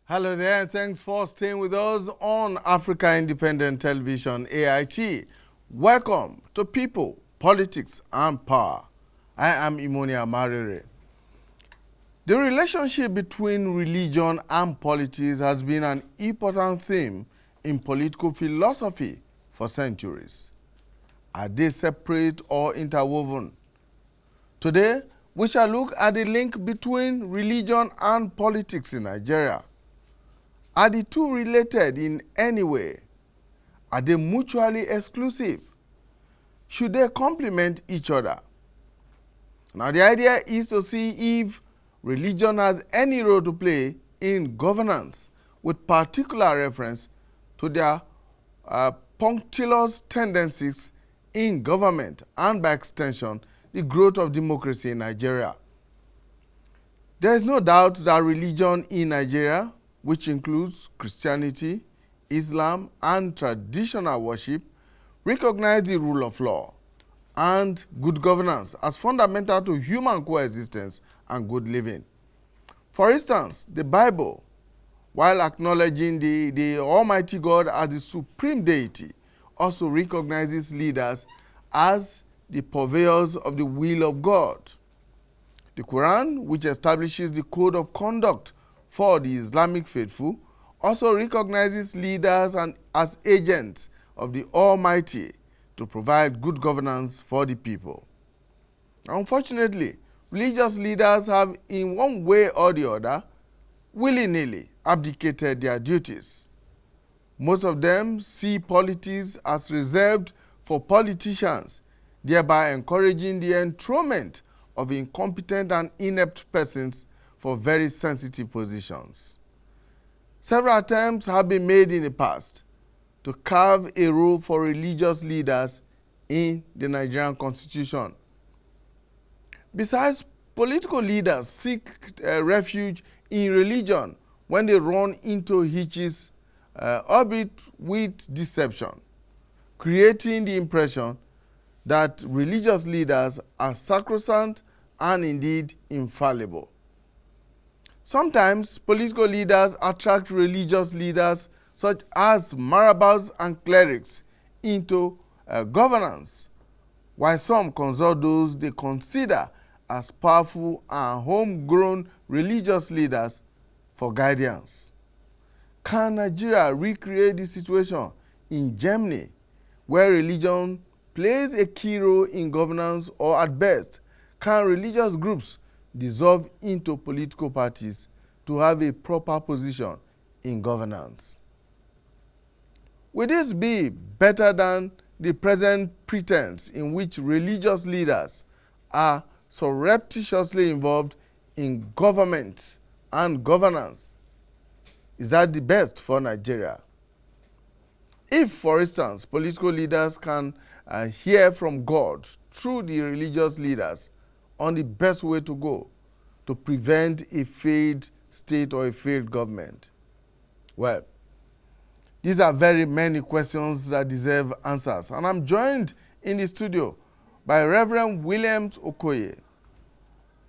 Hello there, and thanks for staying with us on Africa Independent Television, AIT. Welcome to People, Politics, and Power. I am Imonia Marere. The relationship between religion and politics has been an important theme in political philosophy for centuries. Are they separate or interwoven? Today, we shall look at the link between religion and politics in Nigeria. Are the two related in any way? Are they mutually exclusive? Should they complement each other? Now, the idea is to see if religion has any role to play in governance, with particular reference to their punctilious tendencies in government and, by extension, the growth of democracy in Nigeria. There is no doubt that religion in Nigeria, which includes Christianity, Islam, and traditional worship, recognize the rule of law and good governance as fundamental to human coexistence and good living. For instance, the Bible, while acknowledging the Almighty God as the supreme deity, also recognizes leaders as the purveyors of the will of God. The Quran, which establishes the code of conduct for the Islamic faithful, also recognizes leaders as agents of the Almighty to provide good governance for the people. Unfortunately, religious leaders have, in one way or the other, willy-nilly abdicated their duties. Most of them see politics as reserved for politicians, thereby encouraging the enthronement of incompetent and inept persons for very sensitive positions. Several attempts have been made in the past to carve a role for religious leaders in the Nigerian Constitution. Besides, political leaders seek refuge in religion when they run into hitches, albeit with deception, creating the impression that religious leaders are sacrosanct and indeed infallible. Sometimes political leaders attract religious leaders such as marabouts and clerics into governance, while some consult those they consider as powerful and homegrown religious leaders for guidance. Can Nigeria recreate the situation in Germany, where religion plays a key role in governance, or at best, can religious groups dissolve into political parties to have a proper position in governance? Will this be better than the present pretense in which religious leaders are surreptitiously involved in government and governance? Is that the best for Nigeria? If, for instance, political leaders can hear from God through the religious leaders on the best way to go to prevent a failed state or a failed government, well, these are very many questions that deserve answers. And I'm joined in the studio by Reverend Williams Okoye.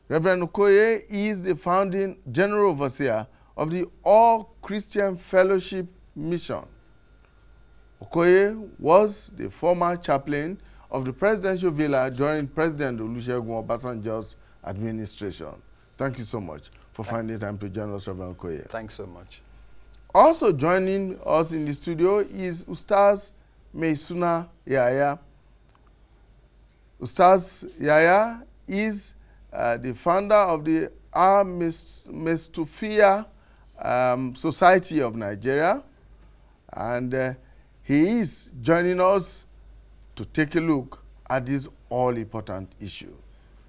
Reverend Okoye is the founding general overseer of the All Christian Fellowship Mission. Okoye was the former chaplain of the presidential villa during President Olusegun Obasanjo's administration. Thank you so much for finding time to join us, Reverend Okoye. Thanks so much. Also joining us in the studio is Ustaz Maisuna Yahaya. Ustaz Yahaya is the founder of the Mestufia Society of Nigeria, and he is joining us to take a look at this all-important issue.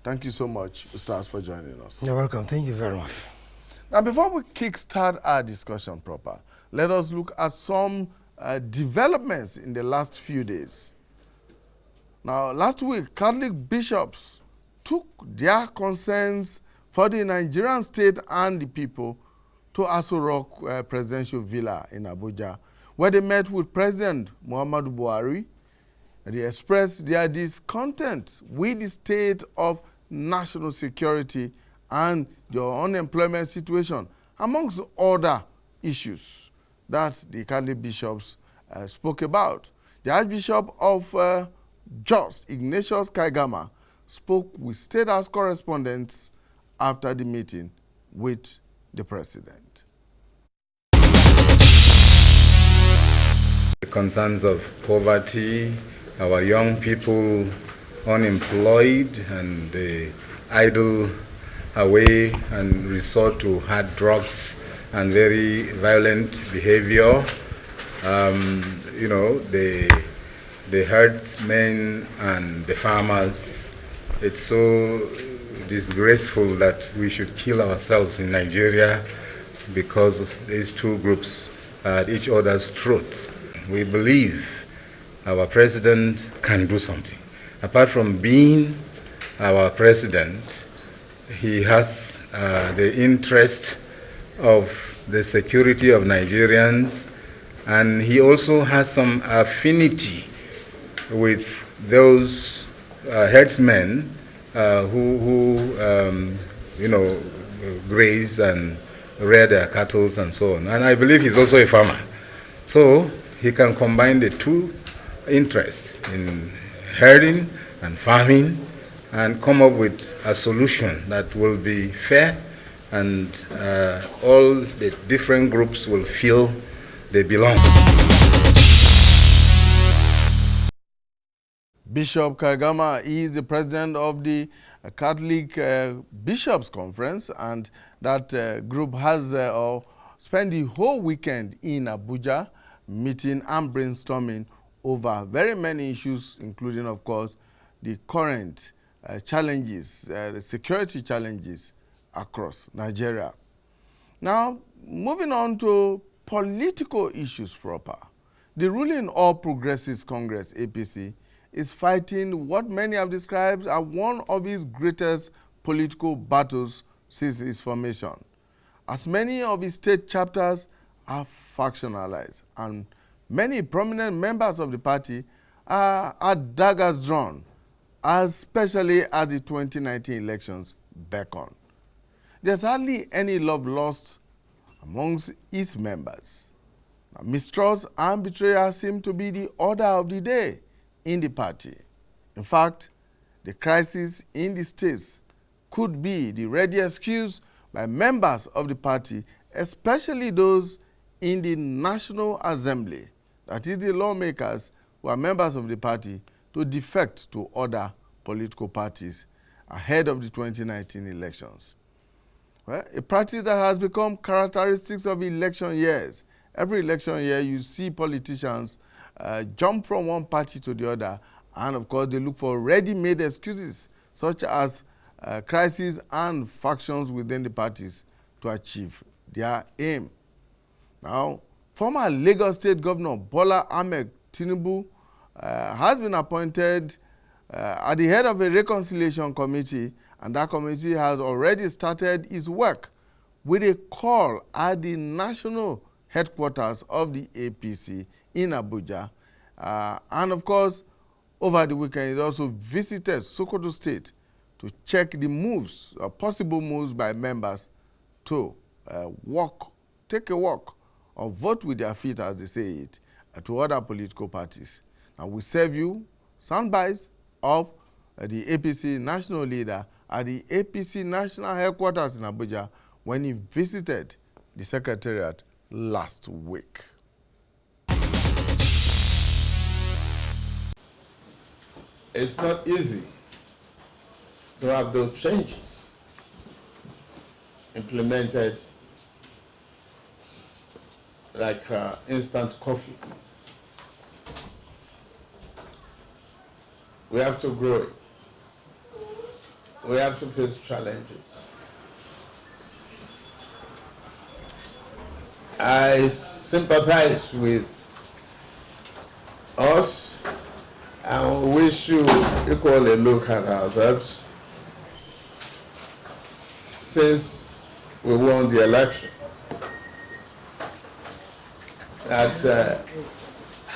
Thank you so much, Ustaz, for joining us. You're welcome. Thank you very much. Now, before we kickstart our discussion proper, let us look at some developments in the last few days. Now, last week, Catholic bishops took their concerns for the Nigerian state and the people to Aso Rock Presidential Villa in Abuja, where they met with President Muhammadu Buhari. They expressed their discontent with the state of national security and the unemployment situation, amongst other issues that the Catholic bishops spoke about. The Archbishop of Jos, Ignatius Kaigama, spoke with State House correspondents after the meeting with the president. The concerns of poverty, our young people unemployed and idle away and resort to hard drugs and very violent behavior. The herdsmen and the farmers, it's so disgraceful that we should kill ourselves in Nigeria because these two groups are at each other's throats. We believe our president can do something. Apart from being our president, he has the interest of the security of Nigerians, and he also has some affinity with those herdsmen who graze and rear their cattle and so on. And I believe he's also a farmer. So he can combine the two interests in herding and farming and come up with a solution that will be fair and all the different groups will feel they belong. Bishop Kaigama is the president of the Catholic Bishops Conference, and that group has spent the whole weekend in Abuja meeting and brainstorming over very many issues, including, of course, the current challenges, the security challenges across Nigeria. Now, moving on to political issues proper. The ruling All Progressives Congress, APC, is fighting what many have described as one of its greatest political battles since its formation, as many of its state chapters are factionalized, and many prominent members of the party are at daggers drawn, especially as the 2019 elections beckon. There's hardly any love lost amongst its members. Now, mistrust and betrayal seem to be the order of the day in the party. In fact, the crisis in the states could be the ready excuse by members of the party, especially those in the National Assembly, that is the lawmakers who are members of the party, to defect to other political parties ahead of the 2019 elections. Well, a practice that has become characteristics of election years. Every election year you see politicians jump from one party to the other, and of course they look for ready-made excuses such as crises and factions within the parties to achieve their aim. Now, former Lagos State Governor Bola Ahmed Tinubu has been appointed at the head of a reconciliation committee, and that committee has already started its work with a call at the national headquarters of the APC in Abuja. And of course, over the weekend, it also visited Sokoto State to check the moves, possible moves by members to take a walk or vote with their feet, as they say it, to other political parties. And we serve you soundbites of the APC national leader at the APC national headquarters in Abuja when he visited the secretariat last week. It's not easy to have those changes implemented like instant coffee. We have to grow it. We have to face challenges. I sympathize with us and we should equally look at ourselves since we won the election. That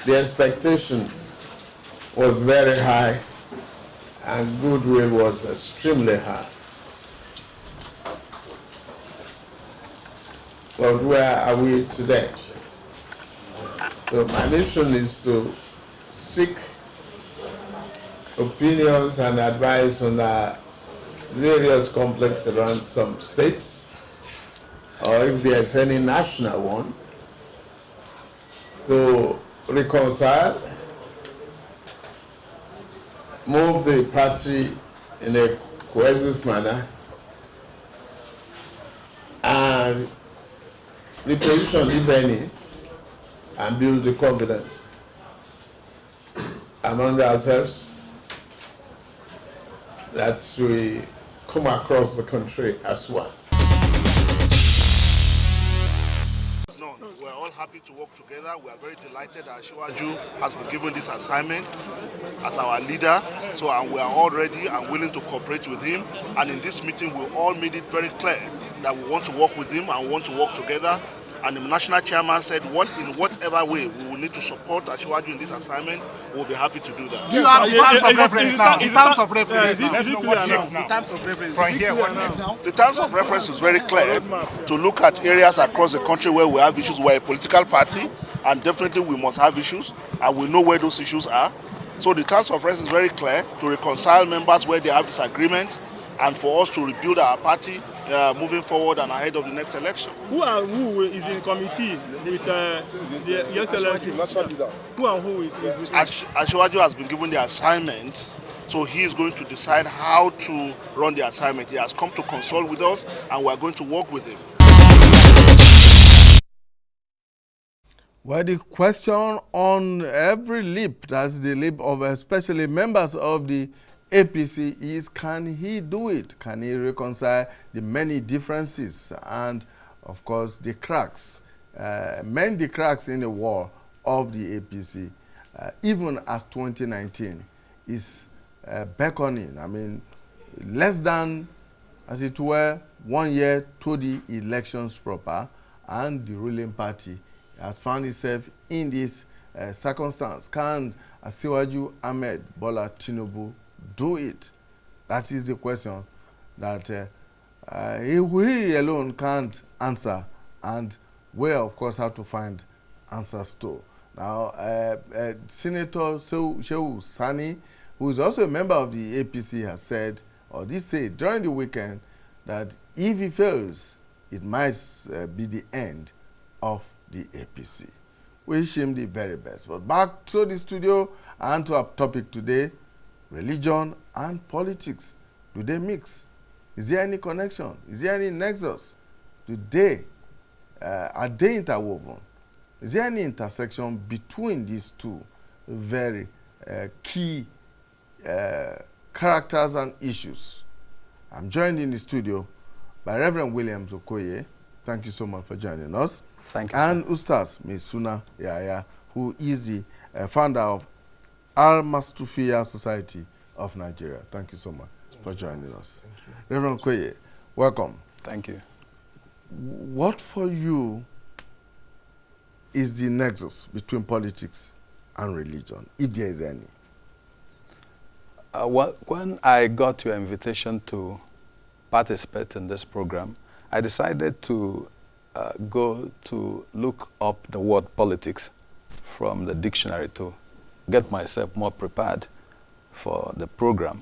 the expectations was very high and goodwill was extremely high. But where are we today? So my mission is to seek opinions and advice on various conflicts around some states, or if there's any national one, to reconcile, move the party in a cohesive manner, and reposition, if any, and build the confidence among ourselves that we come across the country as one. No, we're all happy to work together. We are very delighted that Asiwaju has been given this assignment as our leader. So, and we are all ready and willing to cooperate with him. And in this meeting, we all made it very clear that we want to work with him and want to work together. And the national chairman said, in whatever way we will need to support Asiwaju in this assignment, we'll be happy to do that. You have the terms of reference now. The terms of reference now. Let's know what next now. The terms of reference. From here, what next now? The terms of reference is very clear to look at areas across the country where we have issues. We're a political party, and definitely we must have issues, and we know where those issues are. So the terms of reference is very clear to reconcile members where they have disagreements, and for us to rebuild our party moving forward and ahead of the next election. Who is in committee with the Excellency? Who and who is with Asiwaju has been given the assignment, so he is going to decide how to run the assignment. He has come to consult with us, and we are going to work with him. Well, the question on every lip, that's the lip of especially members of the APC, is can he do it? Can he reconcile the many differences and, of course, the cracks, mend the cracks in the wall of the APC, even as 2019 is beckoning? I mean, less than, as it were, 1 year to the elections proper, and the ruling party has found itself in this circumstance. Can Asiwaju Ahmed Bola Tinubu do it? That is the question that he alone can't answer, and we of course have to find answers to. Now, Senator Shehu Sani, who is also a member of the APC, has said, or did say during the weekend, that if he fails, it might be the end of the APC. Wish him the very best. But back to the studio and to our topic today: religion and politics. Do they mix? Is there any connection? Is there any nexus? Are they interwoven? Is there any intersection between these two very key characters and issues? I'm joined in the studio by Reverend William Okoye. Thank you so much for joining us. Thank you, and sir. Ustaz Maisuna Yahaya, who is the founder of Al-Mastufiya Society of Nigeria. Thank you so much for joining us. Reverend Okoye, welcome. Thank you. What for you is the nexus between politics and religion, if there is any? Well, when I got your invitation to participate in this program, I decided to go to look up the word politics from the dictionary to get myself more prepared for the program.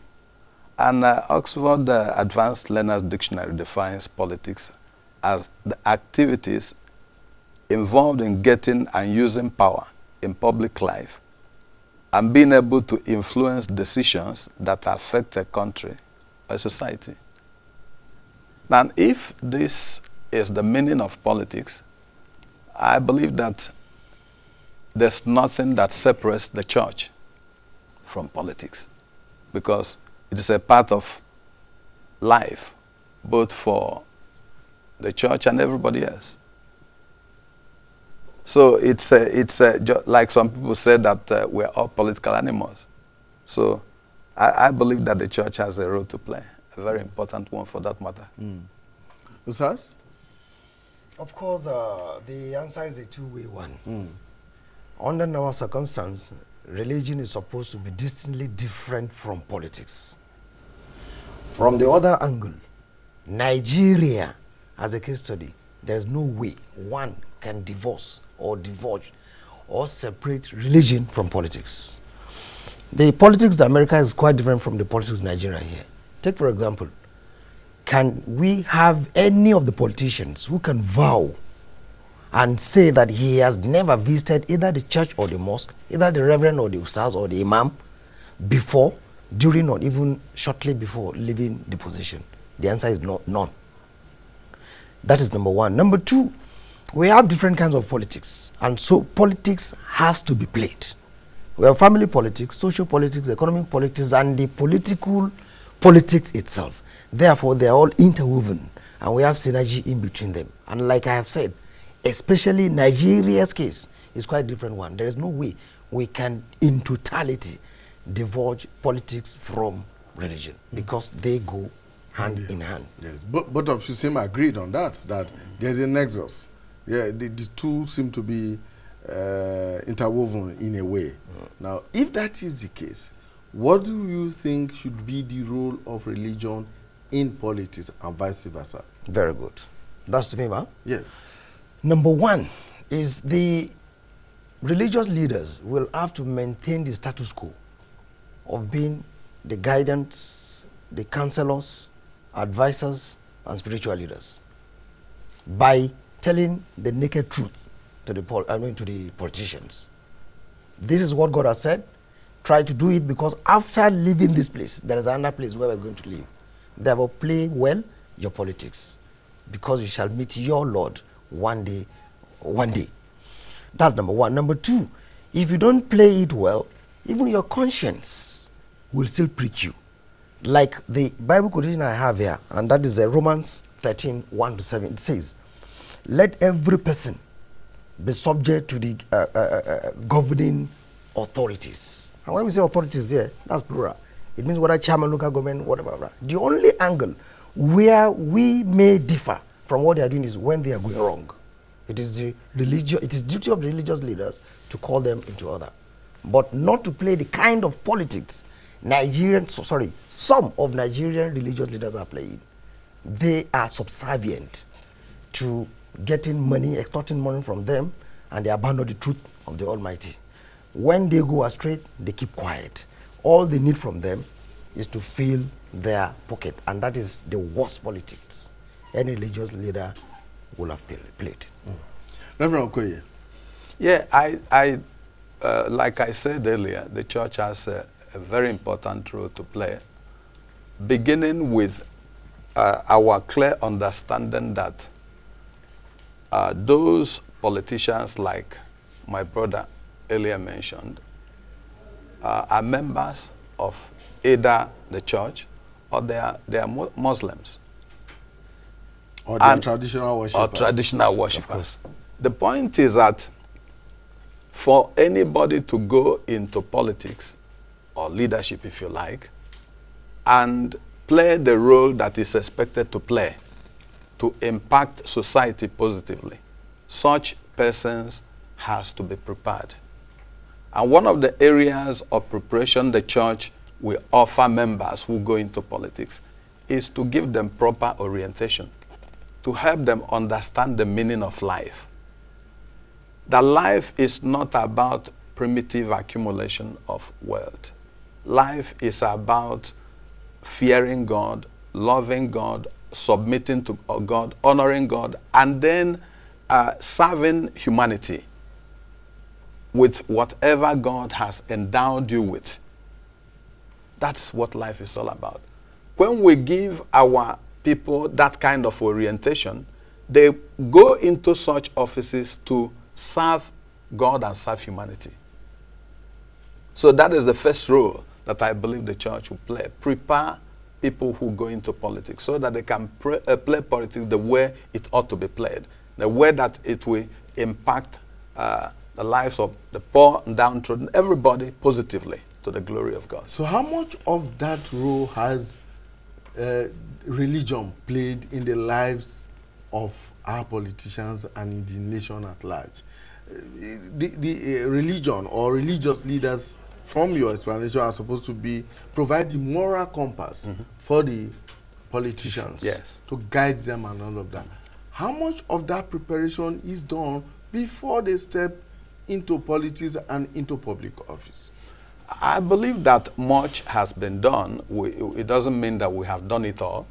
And Oxford Advanced Learners Dictionary defines politics as the activities involved in getting and using power in public life and being able to influence decisions that affect a country or society. Now, if this is the meaning of politics, I believe that there's nothing that separates the church from politics, because it is a part of life, both for the church and everybody else. So it's like some people say that we're all political animals. So I believe that the church has a role to play, a very important one for that matter. Usas? Of course, the answer is a two-way one. Under normal circumstances, religion is supposed to be distinctly different from politics. From the other angle, Nigeria, as a case study, There is no way one can divorce or divulge or separate religion from politics. The politics in America is quite different from the politics in Nigeria here. Take, for example, can we have any of the politicians who can vow and say that he has never visited either the church or the mosque, either the reverend or the ustaz or the imam, before, during, or even shortly before leaving the position? The answer is no, none. That is number one. Number two, we have different kinds of politics, and so politics has to be played. We have family politics, social politics, economic politics, and the political politics itself. Therefore, they are all interwoven, and we have synergy in between them. And like I have said, especially Nigeria's case is quite a different one. There is no way we can, in totality, divulge politics from religion, because they go hand in hand. Yes, both of you seem agreed on that, that there's a nexus. Yeah, the two seem to be interwoven in a way. Now, if that is the case, what do you think should be the role of religion in politics and vice versa? Very good. That's to me, man? Yes. Number one is the religious leaders will have to maintain the status quo of being the guidance, the counselors, advisors, and spiritual leaders by telling the naked truth to the politicians. This is what God has said. Try to do it, because after leaving this place, there is another place where we're going to live. Therefore, play well your politics, because you shall meet your Lord one day. One day. That's number one. Number two, if you don't play it well, even your conscience will still prick you. Like the Bible quotation I have here, and that is Romans 13, 1-7. It says, let every person be subject to the governing authorities. And when we say authorities there, that's plural. It means whether chairman, local government, whatever. The only angle where we may differ from what they are doing is when they are going wrong. It is the duty of the religious leaders to call them into order, but not to play the kind of politics some of Nigerian religious leaders are playing. They are subservient to getting money, extorting money from them, and they abandon the truth of the Almighty. When they go astray, they keep quiet. All they need from them is to fill their pocket, and that is the worst politics any religious leader will have played. Reverend Okoye. Yeah, like I said earlier, the church has a very important role to play, beginning with our clear understanding that those politicians, like my brother earlier mentioned, are members of either the church or they are Muslims. Or they are traditional worshippers. Or traditional worshippers. The point is that for anybody to go into politics, or leadership if you like, and play the role that is expected to play to impact society positively, such persons has to be prepared. And one of the areas of preparation the church will offer members who go into politics is to give them proper orientation, to help them understand the meaning of life. That life is not about primitive accumulation of wealth. Life is about fearing God, loving God, submitting to God, honoring God, and then serving humanity with whatever God has endowed you with. That's what life is all about. When we give our people that kind of orientation, they go into such offices to serve God and serve humanity. So that is the first role that I believe the church will play. Prepare people who go into politics so that they can play politics the way it ought to be played, the way that it will impact the lives of the poor and downtrodden, everybody positively to the glory of God. So how much of that role has religion played in the lives of our politicians and in the nation at large? The religion or religious leaders, from your explanation, are supposed to provide the moral compass for the politicians, yes, to guide them and all of that. how much of that preparation is done before they step into politics and into public office? I believe that much has been done. It doesn't mean that we have done it all.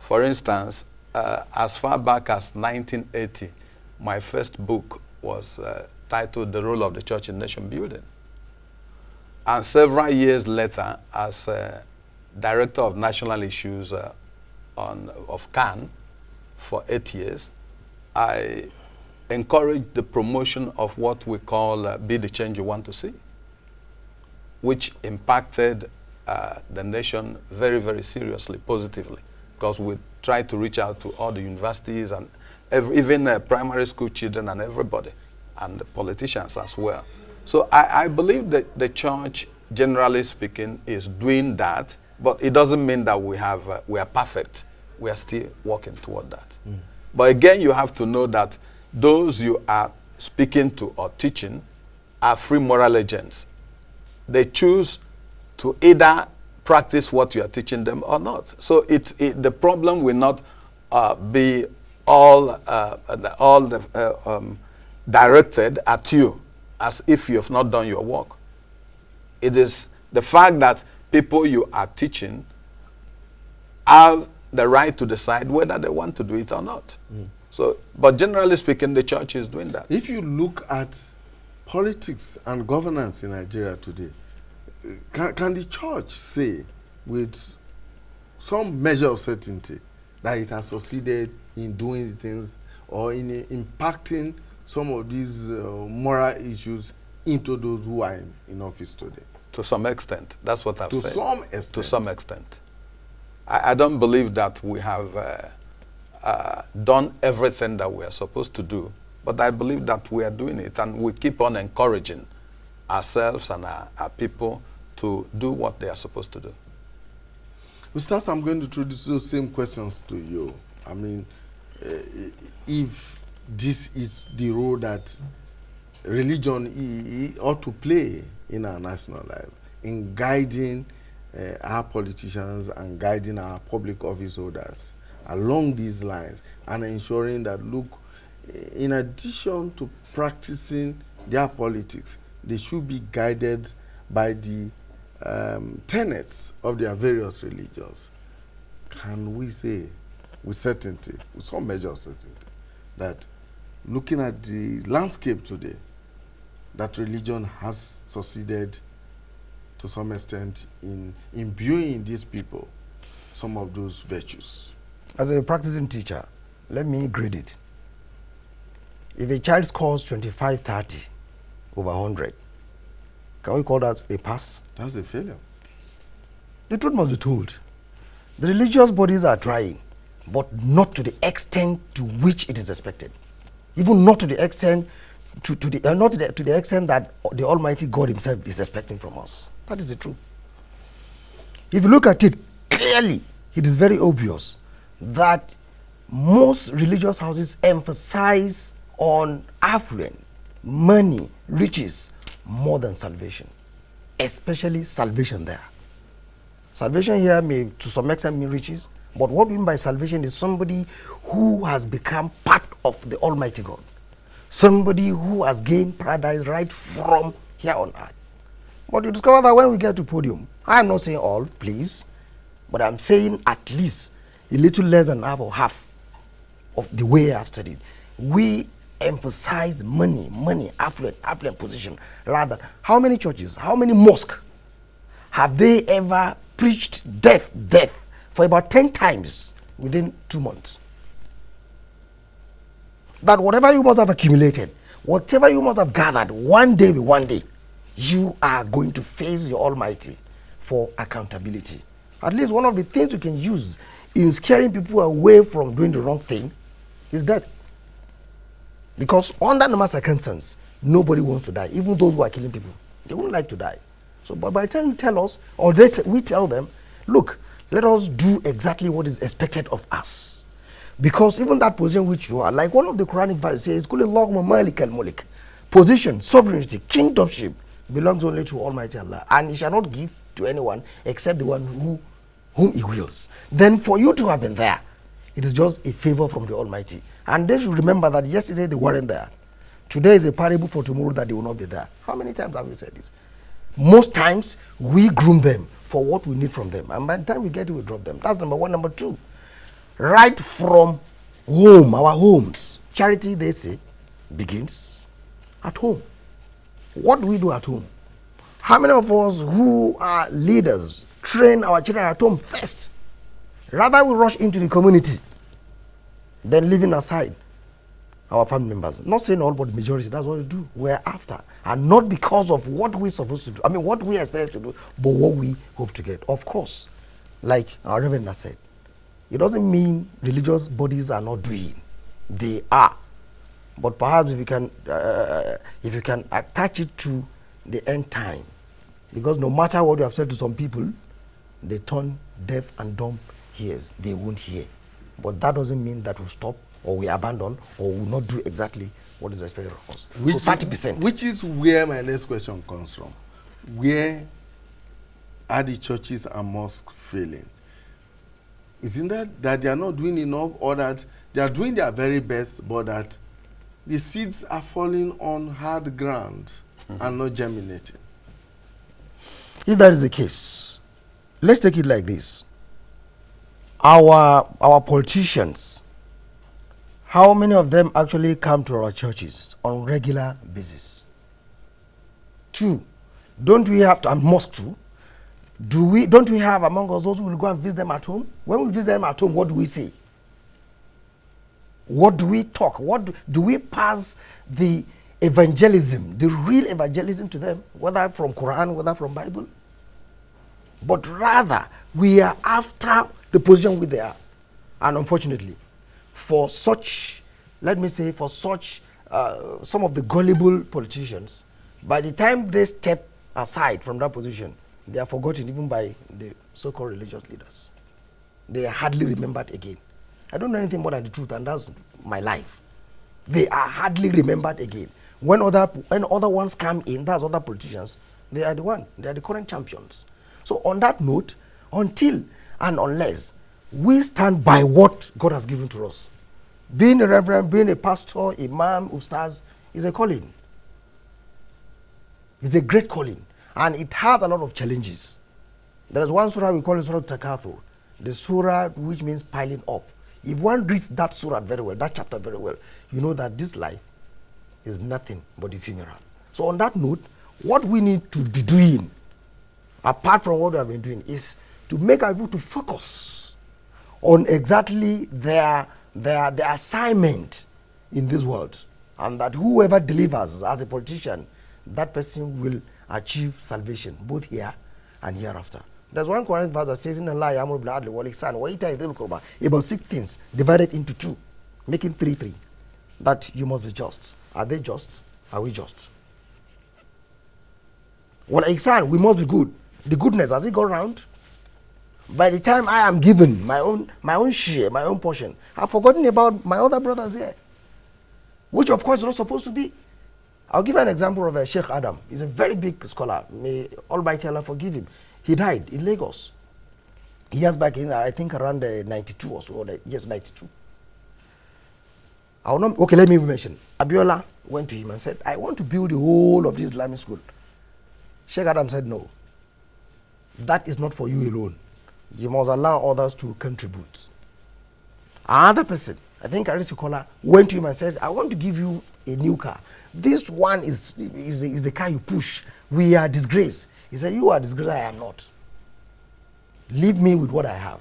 For instance, as far back as 1980, my first book was titled The Role of the Church in Nation Building. And several years later, as Director of National Issues of CAN for 8 years, I encouraged the promotion of what we call Be the Change You Want to See, which impacted the nation very, very seriously, positively, because we tried to reach out to all the universities and even primary school children and everybody, and the politicians as well. So I believe that the church, generally speaking, is doing that, but it doesn't mean that we are perfect. We are still working toward that. But again, you have to know that those you are speaking to or teaching are free moral agents. They choose to either practice what you are teaching them or not. So the problem will not be all directed at you as if you have not done your work. It is the fact that people you are teaching have the right to decide whether they want to do it or not. So, but generally speaking, the church is doing that. If you look at politics and governance in Nigeria today, can the church say with some measure of certainty that it has succeeded in doing the things or in impacting some of these moral issues into those who are in office today? To some extent. That's what I've said. To some extent. To some extent. I don't believe that we have done everything that we are supposed to do, but I believe that we are doing it, and we keep on encouraging ourselves and our people to do what they are supposed to do. Ustaz, I'm going to throw those same questions to you. I mean, if this is the role that religion ought to play in our national life, in guiding our politicians and guiding our public office holders along these lines, and ensuring that, look, in addition to practicing their politics, they should be guided by the tenets of their various religions. Can we say with certainty, with some measure of certainty, that looking at the landscape today, that religion has succeeded to some extent in imbuing these people some of those virtues? As a practicing teacher, let me grade it. If a child scores 25/30 over 100, can we call that a pass? That's a failure. The truth must be told. The religious bodies are trying, but not to the extent to which it is expected. Even not to the extent to the extent that the Almighty God Himself is expecting from us. That is the truth. If you look at it clearly, it is very obvious that most religious houses emphasize on affluence, money, riches, more than salvation, especially salvation there. Salvation here may to some extent mean riches, but what we mean by salvation is somebody who has become part of the Almighty God, somebody who has gained paradise right from here on earth. But you discover that when we get to podium, I'm not saying all, please, but I'm saying at least a little less than half or half of the way I've studied. We emphasize money, affluent position. Rather, how many churches, how many mosques have they ever preached death for about 10 times within 2 months? That whatever you must have accumulated, whatever you must have gathered, one day, you are going to face your Almighty for accountability. At least one of the things you can use in scaring people away from doing the wrong thing is death. Because under normal circumstances, nobody wants to die. Even those who are killing people, they wouldn't like to die. So but by the time you tell us, or we tell them, look, let us do exactly what is expected of us. Because even that position which you are, like one of the Quranic verses says, Kulillahumma malik al-mulk. Position, sovereignty, kingdomship belongs only to Almighty Allah, and He shall not give to anyone except the one whom He wills. Then for you to have been there, it is just a favor from the Almighty. And they should remember that yesterday they weren't there. Today is a parable for tomorrow that they will not be there. How many times have we said this? Most times, we groom them for what we need from them. And by the time we get it, we drop them. That's number one. Number two, right from home, our homes. Charity, they say, begins at home. What do we do at home? How many of us who are leaders train our children at home first? Rather, we rush into the community than leaving aside our family members. Not saying all, but the majority, that's what we do. We're after. And not because of what we're supposed to do. I mean, what we expect to do, but what we hope to get. Of course, like our Reverend has said, it doesn't mean religious bodies are not doing. They are. But perhaps if you can attach it to the end time, because no matter what you have said to some people, they turn deaf and dumb ears. They won't hear. But that doesn't mean that we'll stop or we abandon or will not do exactly what is expected of us. Which so 30%. Which is where my next question comes from. Where are the churches and mosques failing? Isn't that they are not doing enough, or that they are doing their very best, but that the seeds are falling on hard ground and not germinating? If that is the case, let's take it like this. Our politicians, how many of them actually come to our churches on regular basis? 2, don't we have to, and mosque too, don't we have among us those who will go and visit them at home? When we visit them at home, what do we say? What do we talk? What do we pass the evangelism, the real evangelism to them, whether from Quran, whether from Bible? But rather, we are after the position where they are. And unfortunately, for such, let me say, for such, some of the gullible politicians, by the time they step aside from that position, they are forgotten even by the so-called religious leaders. They are hardly remembered again. I don't know anything more than the truth, and that's my life. They are hardly remembered again. When other ones come in, that's other politicians, they are the current champions. So on that note, until and unless we stand by what God has given to us, being a reverend, being a pastor, imam, ustaz, is a calling. It's a great calling. And it has a lot of challenges. There is one surah we call it Surah Takathur, the surah which means piling up. If one reads that surah very well, that chapter very well, you know that this life is nothing but ephemeral. So on that note, what we need to be doing, apart from what we have been doing, is to make our people to focus on exactly their assignment in this world, and that whoever delivers as a politician, that person will achieve salvation both here and hereafter. There's one Quranic verse that says in Allah Ya'muru bil adli wal ihsan wa ita'i dhil qurba, about 6 things divided into 2, making 3. That you must be just. Are they just? Are we just? Wal ihsan, we must be good. The goodness, has it gone round? By the time I am given my own share, my own portion, I've forgotten about my other brothers here, which of course is not supposed to be. I'll give you an example of Sheikh Adam. He's a very big scholar. May Almighty Allah forgive him. He died in Lagos. Years back in, I think around 92 or so. Yes, 92. Okay, let me mention. Abiola went to him and said, I want to build the whole of this Islamic school. Sheikh Adam said, no. That is not for you alone. You must allow others to contribute. Another person, I think Arisi Kola, went to him and said, I want to give you a new car. This one is the car you push. We are disgraced. He said, you are disgraced, I am not. Leave me with what I have.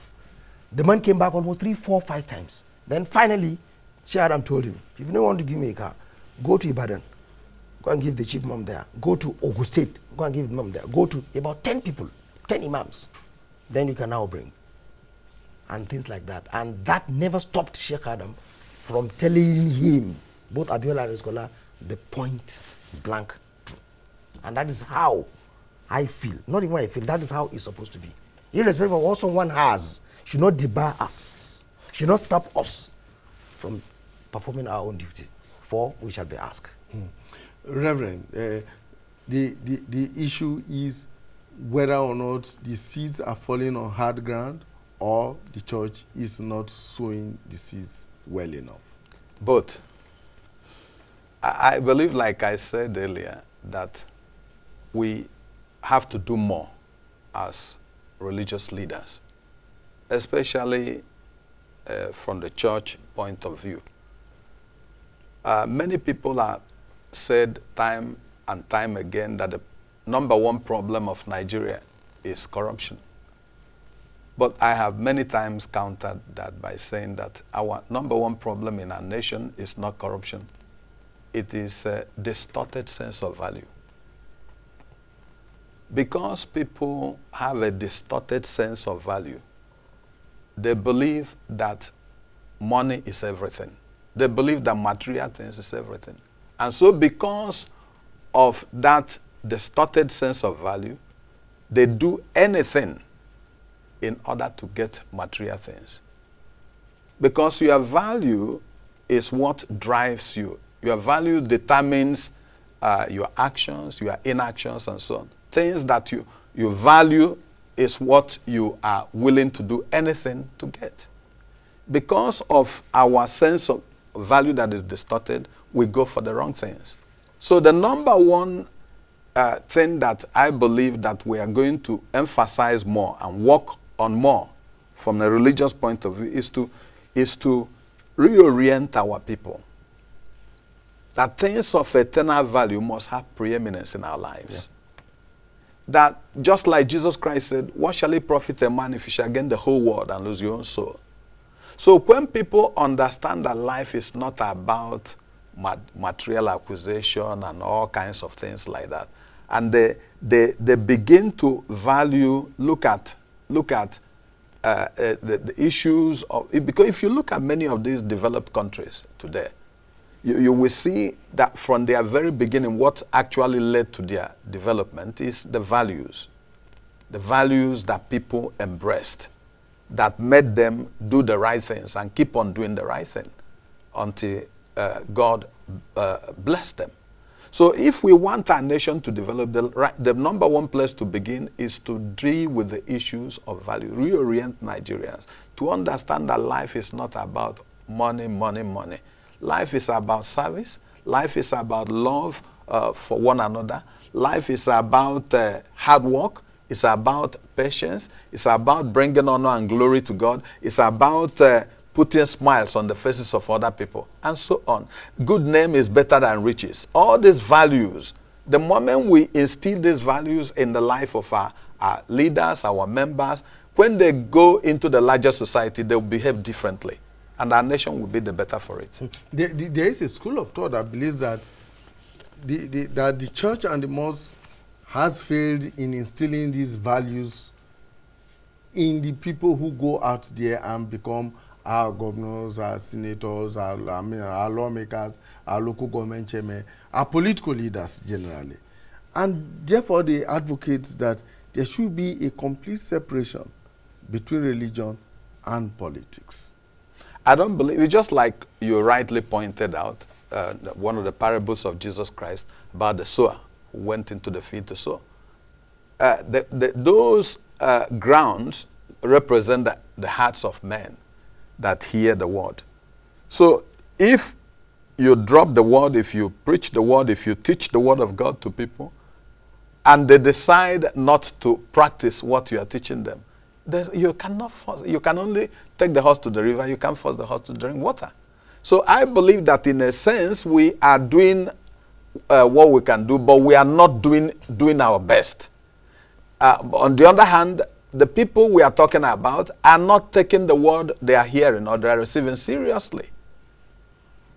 The man came back almost 3, 4, 5 times. Then finally, Sheikh Adam told him, if you don't want to give me a car, go to Ibadan. Go and give the chief imam there. Go to Ogun State. Go and give the imam there. Go to about 10 people, 10 imams. Then you can now bring. And things like that. And that never stopped Sheikh Adam from telling him, both Abiola and Scholar, the point blank truth. And that is how I feel. Not even I feel, that is how it's supposed to be. Irrespective of what someone has, should not debar us, should not stop us from performing our own duty, for we shall be asked. Reverend, the issue is whether or not the seeds are falling on hard ground or the church is not sowing the seeds well enough. Both. I believe, like I said earlier, that we have to do more as religious leaders, especially from the church point of view. Many people have said time and time again that the #1 problem of Nigeria is corruption. But I have many times countered that by saying that our #1 problem in our nation is not corruption. It is a distorted sense of value. Because people have a distorted sense of value, they believe that money is everything. They believe that material things is everything. And so because of that distorted sense of value, they do anything in order to get material things. Because your value is what drives you. Your value determines your actions, your inactions, and so on. Things that you value is what you are willing to do anything to get. Because of our sense of value that is distorted, we go for the wrong things. So the #1 thing that I believe that we are going to emphasize more and work on more from a religious point of view is to reorient our people. That things of eternal value must have preeminence in our lives. Yeah. That just like Jesus Christ said, what shall it profit a man if he shall gain the whole world and lose your own soul? So when people understand that life is not about material acquisition and all kinds of things like that, and they begin to value, look at the issues of, because if you look at many of these developed countries today, you will see that from their very beginning, what actually led to their development is the values that people embraced, that made them do the right things and keep on doing the right thing until God blessed them. So if we want our nation to develop, the #1 place to begin is to deal with the issues of value, reorient Nigerians to understand that life is not about money, money, money. Life is about service. Life is about love for one another. Life is about hard work. It's about patience. It's about bringing honor and glory to God. It's about putting smiles on the faces of other people, and so on. Good name is better than riches. All these values, the moment we instill these values in the life of our leaders, our members, when they go into the larger society, they will behave differently. And our nation will be the better for it. There is a school of thought that believes that the church and the mosque has failed in instilling these values in the people who go out there and become our governors, our senators, our lawmakers, our local government chairmen, our political leaders generally. And therefore they advocate that there should be a complete separation between religion and politics. I don't believe, it's just like you rightly pointed out, one of the parables of Jesus Christ about the sower who went into the field to sow. Those grounds represent the hearts of men that hear the word. So if you drop the word, if you preach the word, if you teach the word of God to people, and they decide not to practice what you are teaching them, you cannot force. You can only take the horse to the river. You can't force the horse to drink water. So I believe that in a sense we are doing what we can do, but we are not doing our best. On the other hand, the people we are talking about are not taking the word they are hearing or they are receiving seriously.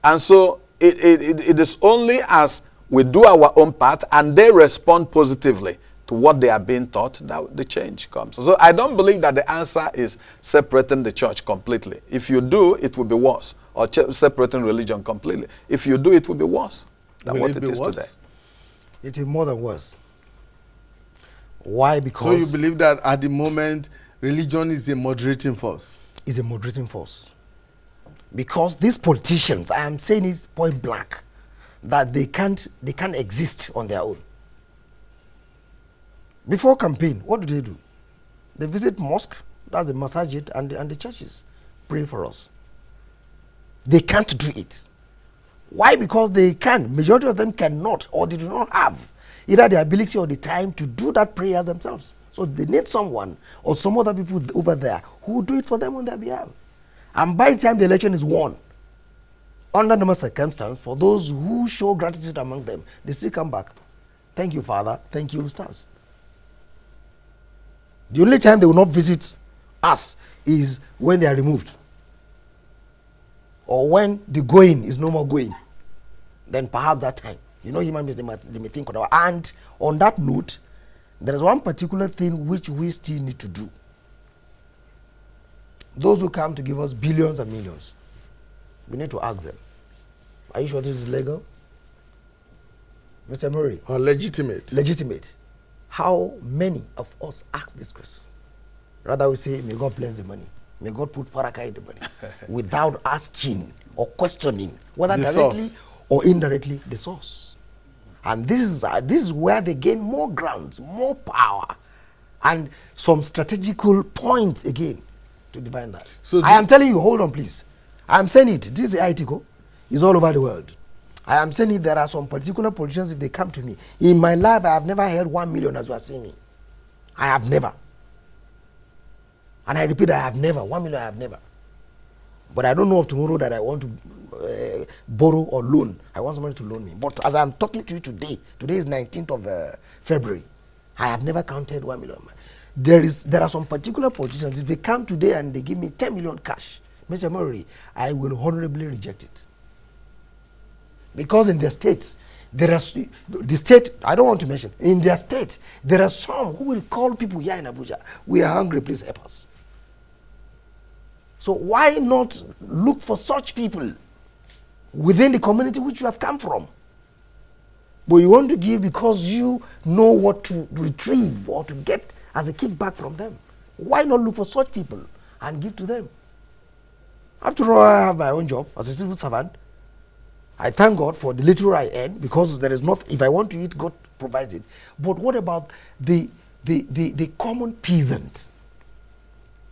And so it is only as we do our own part and they respond positively to what they are being taught that the change comes. So I don't believe that the answer is separating the church completely. If you do, it will be worse. Or separating religion completely. If you do, it will be worse than what it is today. It is more than worse. Why? Because... So you believe that at the moment, religion is a moderating force? Is a moderating force. Because these politicians, I am saying it point blank, that they can't exist on their own. Before campaign, what do? They visit mosque, that's the masajid, and the churches. Pray for us. They can't do it. Why? Because they can. Majority of them cannot, or they do not have either the ability or the time to do that prayer themselves. So they need someone or some other people over there who will do it for them on their behalf. And by the time the election is won, under normal circumstances, for those who show gratitude among them, they still come back. Thank you, Father. Thank you, stars. The only time they will not visit us is when they are removed, or when the going is no more going. Then perhaps that time, you know, human beings, they may think otherwise. And on that note, there is one particular thing which we still need to do. Those who come to give us billions and millions, we need to ask them, are you sure this is legal? Mr. Murray? Or legitimate. Legitimate. How many of us ask this question? Rather we say, may God bless the money. May God put paraka in the money. Without asking or questioning, whether The directly source. or indirectly, the source. And this is where they gain more grounds, more power, and some strategical points again to define that. So I am telling you, hold on please. I am saying it, this is the ITCO, it's all over the world. I am saying it, there are some particular politicians, if they come to me, in my life I have never held 1 million as you are seeing me. I have never. And I repeat, I have never, 1 million I have never. But I don't know of tomorrow that I want to borrow or loan. I want somebody to loan me. But as I'm talking to you today, today is 19th of February, I have never counted 1 million. There are some particular politicians, if they come today and they give me 10 million cash, Mr. Murray, I will honorably reject it. Because in their states, there are, the state, I don't want to mention, in their state, there are some who will call people here in Abuja, we are hungry, please help us. So why not look for such people within the community which you have come from? But you want to give because you know what to retrieve or to get as a kickback from them. Why not look for such people and give to them? After all, I have my own job as a civil servant. I thank God for the little I earn, because there is not, if I want to eat, God provides it. But what about the common peasant?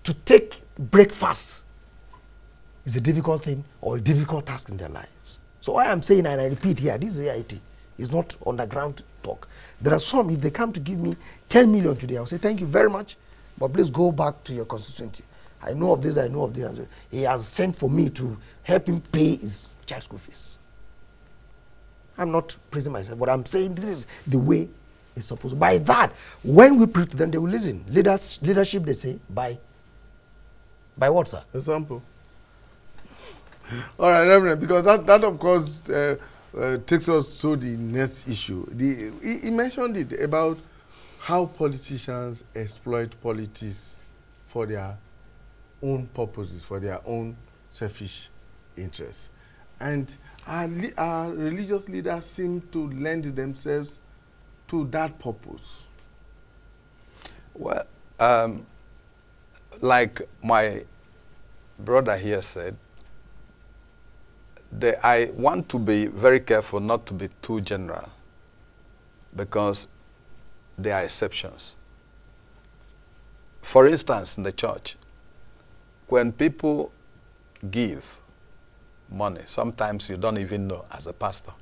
To take breakfast is a difficult thing or a difficult task in their lives. So I am saying, and I repeat here, this is AIT. It's not underground talk. There are some, if they come to give me 10 million today, I'll say, thank you very much, but please go back to your constituency. I know of this, I know of this. He has sent for me to help him pay his child school fees. I'm not praising myself, but I'm saying this is the way it's supposed to. By that, when we preach to them, they will listen. Leadership, they say, by what, sir? Example. All right, Reverend, because that of course takes us to the next issue. He mentioned it about how politicians exploit politics for their own purposes, for their own selfish interests. And our religious leaders seem to lend themselves to that purpose. Well, like my brother here said, I want to be very careful not to be too general, because there are exceptions. For instance, in the church, when people give money, sometimes you don't even know as a pastor.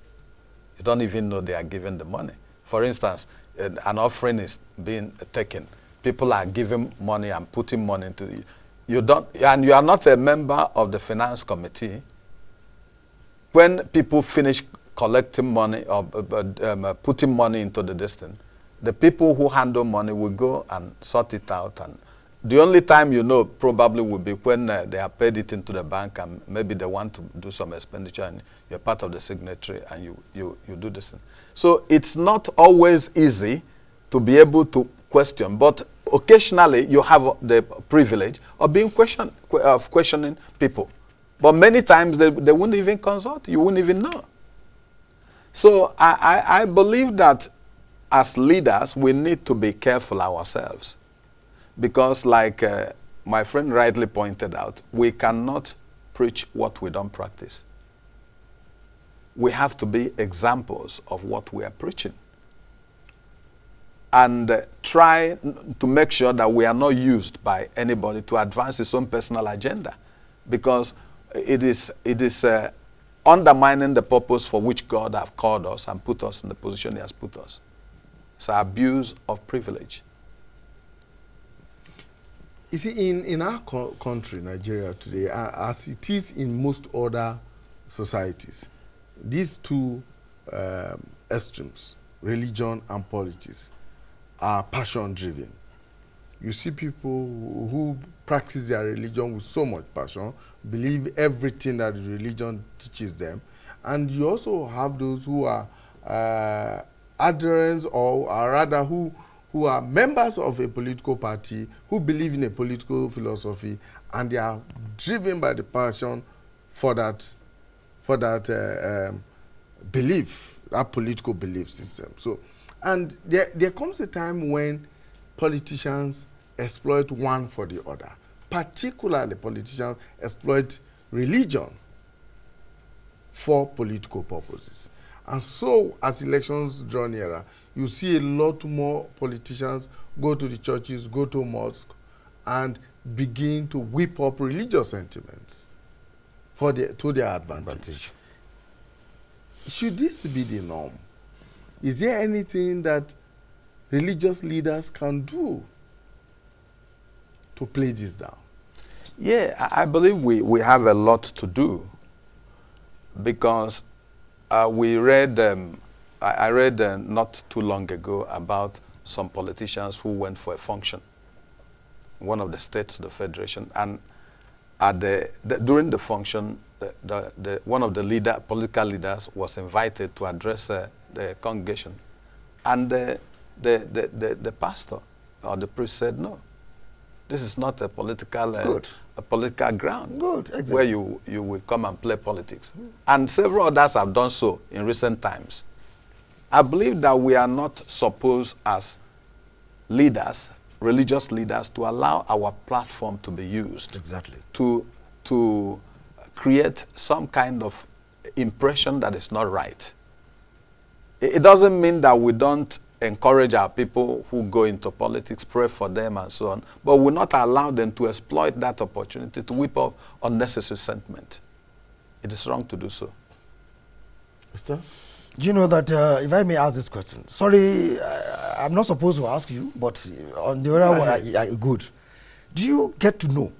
You don't even know they are giving the money. For instance, an offering is being taken. People are giving money and putting money into it. You don't, and you are not a member of the finance committee. When people finish collecting money or putting money into the distance, the people who handle money will go and sort it out. And the only time you know probably will be when they have paid it into the bank and maybe they want to do some expenditure and you're part of the signatory and you do this thing. So it's not always easy to be able to question, but occasionally you have the privilege of being questioning people. But many times they wouldn't even consult, you wouldn't even know. So I believe that as leaders, we need to be careful ourselves. Because like my friend rightly pointed out, we cannot preach what we don't practice. We have to be examples of what we are preaching. And try to make sure that we are not used by anybody to advance his own personal agenda. Because it is undermining the purpose for which God has called us and put us in the position he has put us. It's an abuse of privilege. You see, in our country, Nigeria today, as it is in most other societies, these two extremes, religion and politics, are passion-driven. You see people who practice their religion with so much passion, believe everything that the religion teaches them, and you also have those who are adherents, or rather who are members of a political party, who believe in a political philosophy, and they are driven by the passion for that belief, that political belief system. So, and there comes a time when politicians exploit one for the other. Particularly, politicians exploit religion for political purposes. And so, as elections draw nearer, you see a lot more politicians go to the churches, go to mosques, and begin to whip up religious sentiments to their advantage. Should this be the norm? Is there anything that religious leaders can do to play this down? Yeah, I believe we have a lot to do, because we read, I read not too long ago about some politicians who went for a function, one of the states, the federation, and at during the function, one of the political leaders was invited to address the congregation, and the pastor or the priest said, no, this is not a political political ground where you will come and play politics. And several others have done so in recent times. I believe that we are not supposed as leaders, religious leaders, to allow our platform to be used to create some kind of impression that is not right. It doesn't mean that we don't encourage our people who go into politics, pray for them and so on, but we'll not allow them to exploit that opportunity to whip up unnecessary sentiment. It is wrong to do so. Do you know that, if I may ask this question, sorry, I'm not supposed to ask you, but on the other one, good. Do you get to know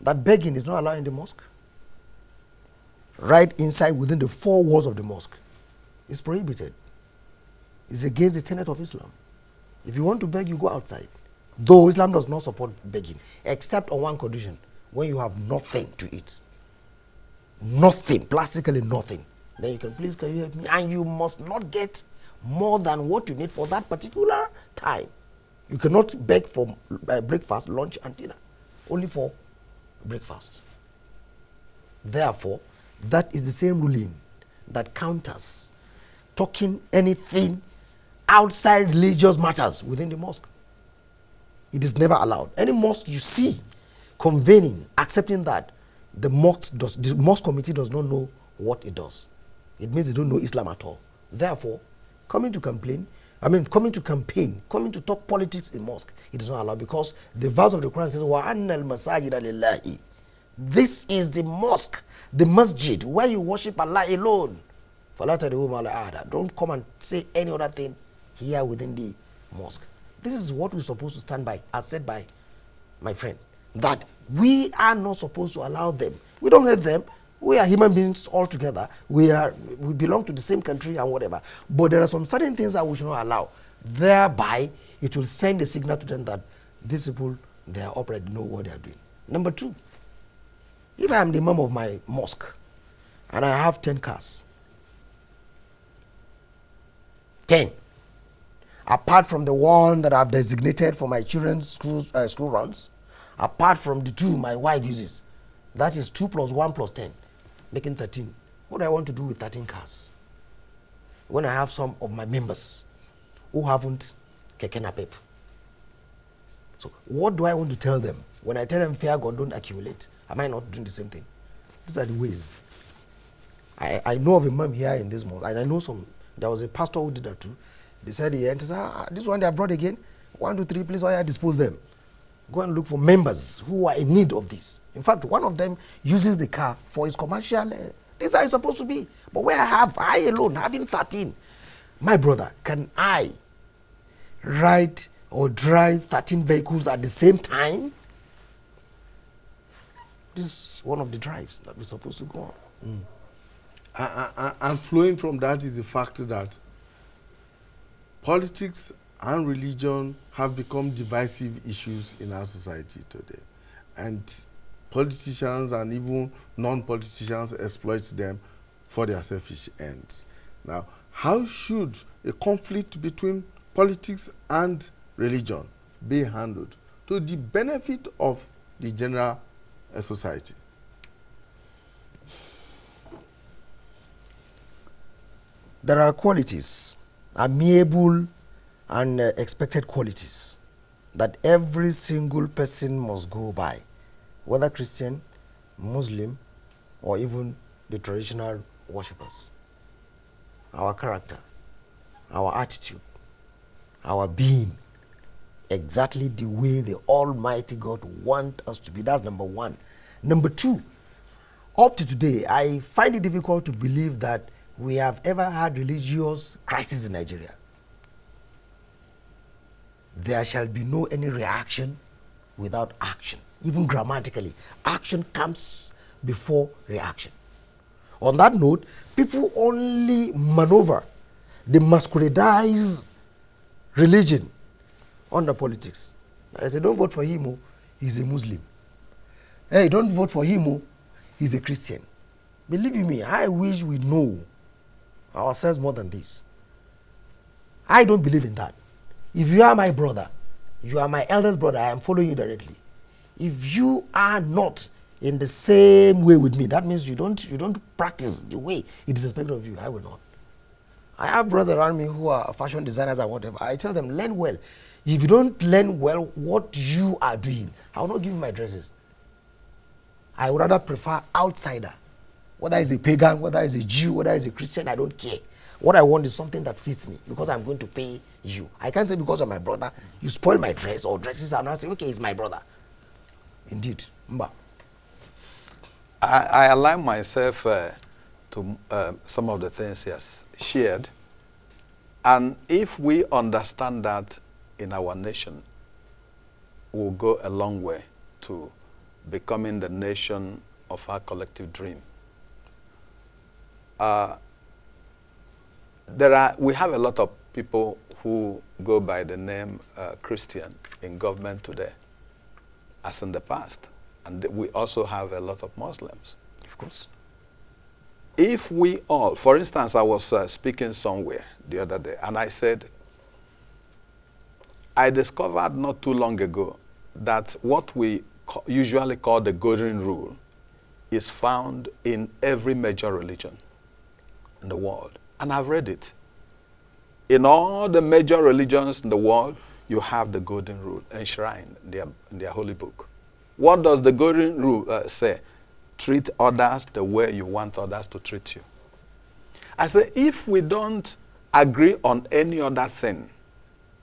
that begging is not allowed in the mosque? Right inside within the four walls of the mosque. It's prohibited. It's against the tenet of Islam. If you want to beg, you go outside. Though Islam does not support begging, except on one condition, when you have nothing to eat. Nothing, plastically nothing. Then you can, please, can you help me? And you must not get more than what you need for that particular time. You cannot beg for breakfast, lunch, and dinner. Only for breakfast. Therefore, that is the same ruling that counters talking anything outside religious matters within the mosque. It is never allowed. Any mosque you see convening, accepting that, the mosque committee does not know what it does. It means they don't know Islam at all. Therefore, coming to campaign, coming to talk politics in mosque, it is not allowed, because the verse of the Quran says, وَأَنَّ الْمَسَاجِدَ لِلَّهِ. This is the mosque, the masjid, where you worship Allah alone. Don't come and say any other thing here within the mosque. This is what we're supposed to stand by, as said by my friend, that we are not supposed to allow them. We don't hate them. We are human beings all together. We belong to the same country and whatever. But there are some certain things that we should not allow. Thereby, it will send a signal to them that these people, they are upright, they know what they are doing. Number two, if I am the imam of my mosque and I have 10 cars, 10, apart from the one that I've designated for my children's school runs, apart from the two my wife uses, that is 2 plus 1 plus 10, making 13. What do I want to do with 13 cars when I have some of my members who haven't keke napep? So what do I want to tell them? When I tell them fear God, don't accumulate, am I not doing the same thing? These are the ways. I know of a mom here in this mosque, and I know there was a pastor who did that too. They said he entered, this one they have brought again, 1, 2, 3, please, dispose them. Go and look for members who are in need of this. In fact, one of them uses the car for his commercial These are supposed to be. But where I alone, having 13, my brother, can I ride or drive 13 vehicles at the same time? This is one of the drives that we're supposed to go on. And flowing from that is the fact that politics and religion have become divisive issues in our society today. And politicians and even non-politicians exploit them for their selfish ends. Now, how should a conflict between politics and religion be handled to the benefit of the general society? There are qualities, amiable and expected qualities that every single person must go by, whether Christian, Muslim, or even the traditional worshippers. Our character, our attitude, our being, exactly the way the Almighty God wants us to be. That's number one. Number two, up to today, I find it difficult to believe that we have ever had religious crisis in Nigeria. There shall be no any reaction without action. Even grammatically, action comes before reaction. On that note, people only maneuver, they masqueradize religion under politics. I say, don't vote for him, oh, he's a Muslim. Hey, don't vote for him, oh, he's a Christian. Believe me, I wish we know ourselves more than this. I don't believe in that. If you are my brother, you are my eldest brother, I am following you directly. If you are not in the same way with me, that means you don't practice the way it is expected of you. I will not. I have brothers around me who are fashion designers or whatever. I tell them, learn well. If you don't learn well what you are doing, I will not give you my dresses. I would rather prefer outsider. Whether it's a pagan, whether it's a Jew, whether it's a Christian, I don't care. What I want is something that fits me because I'm going to pay you. I can't say because of my brother, you spoil my dress or dresses, and I say, okay, it's my brother. Indeed. Mba. I align myself to some of the things he has shared. And if we understand that in our nation, we'll go a long way to becoming the nation of our collective dream. We have a lot of people who go by the name Christian in government today, as in the past. And we also have a lot of Muslims. Of course. If we all, for instance, I was speaking somewhere the other day, and I said, I discovered not too long ago that what we usually call the golden rule is found in every major religion in the world. And I've read it. In all the major religions in the world, you have the golden rule enshrined in their holy book. What does the golden rule say? Treat others the way you want others to treat you. I say, if we don't agree on any other thing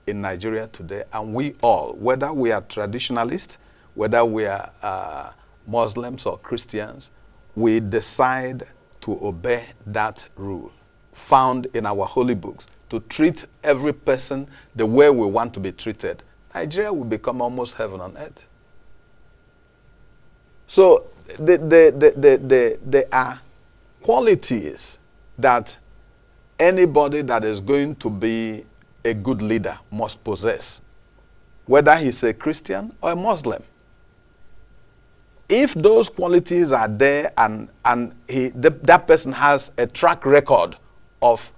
in Nigeria today, and we all, whether we are traditionalists, whether we are Muslims or Christians, we decide to obey that rule found in our holy books, to treat every person the way we want to be treated, Nigeria will become almost heaven on earth. So there are qualities that anybody that is going to be a good leader must possess, whether he's a Christian or a Muslim. If those qualities are there and that person has a track record of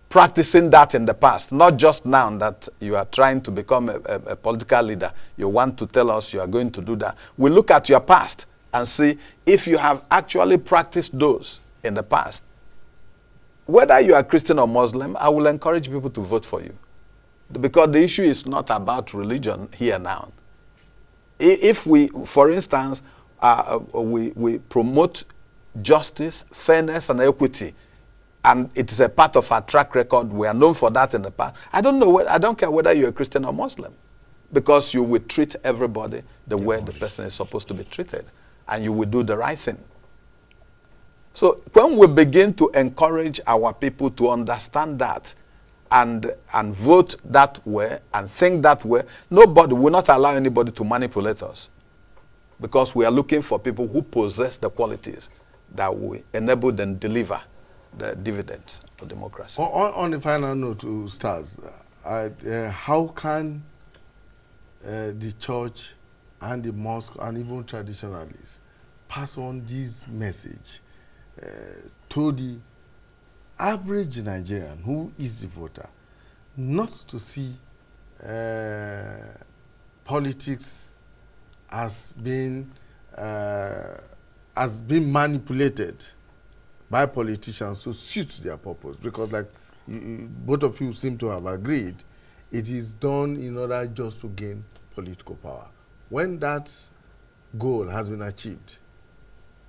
practicing that in the past, not just now that you are trying to become a political leader, you want to tell us you are going to do that. We look at your past and see if you have actually practiced those in the past. Whether you are Christian or Muslim, I will encourage people to vote for you. Because the issue is not about religion here now. If we, for instance, we promote justice, fairness, and equity, and it is a part of our track record, we are known for that in the past, I don't care whether you're a Christian or Muslim, because you will treat everybody the way the person is supposed to be treated, and you will do the right thing. So when we begin to encourage our people to understand that and vote that way and think that way, nobody will not allow anybody to manipulate us, because we are looking for people who possess the qualities that will enable them deliver the dividends of democracy. On the final note, to Stars, how can the church and the mosque and even traditionalists pass on this message to the average Nigerian who is the voter, not to see politics as being manipulated by politicians to suit their purpose? Because like both of you seem to have agreed, it is done in order just to gain political power. When that goal has been achieved,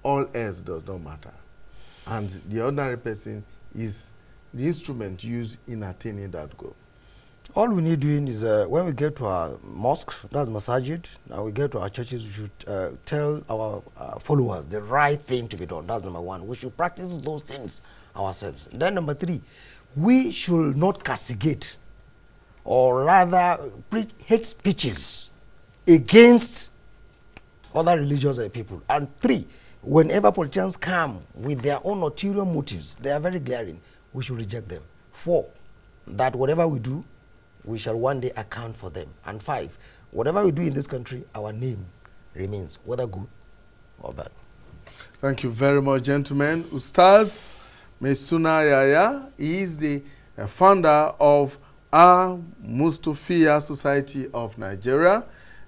all else does not matter. And the ordinary person is the instrument used in attaining that goal. All we need doing is when we get to our mosques, that's masajid, and we get to our churches, we should tell our followers the right thing to be done. That's number one. We should practice those things ourselves. Then number three, we should not castigate or rather preach hate speeches against other religious people. And three, whenever politicians come with their own ulterior motives, they are very glaring, we should reject them. Four, that whatever we do, we shall one day account for them. And five, whatever we do in this country, our name remains, whether good or bad. Thank you very much, gentlemen. Ustaz Maisuna Yahaya is the founder of Our Mustafia Society of Nigeria.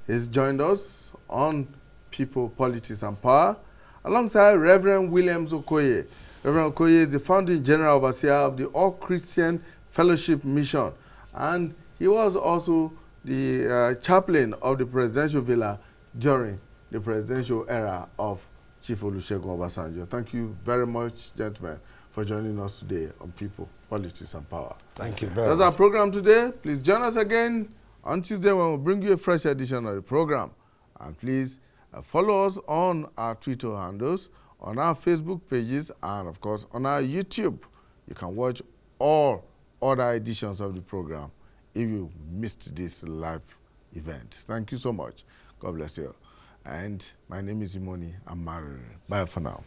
He's joined us on People, Politics and Power, alongside Reverend Williams Okoye. Reverend Okoye is the founding general overseer of the All Christian Fellowship Mission, and he was also the chaplain of the presidential villa during the presidential era of Chief Olusegun Obasanjo. Thank you very much, gentlemen, for joining us today on People, Politics and Power. Thank you very much. That's our program today. Please join us again on Tuesday when we'll bring you a fresh edition of the program. And please follow us on our Twitter handles, on our Facebook pages, and of course on our YouTube. You can watch all other editions of the program if you missed this live event. Thank you so much. God bless you. And my name is Imoni Amarere. Bye for now.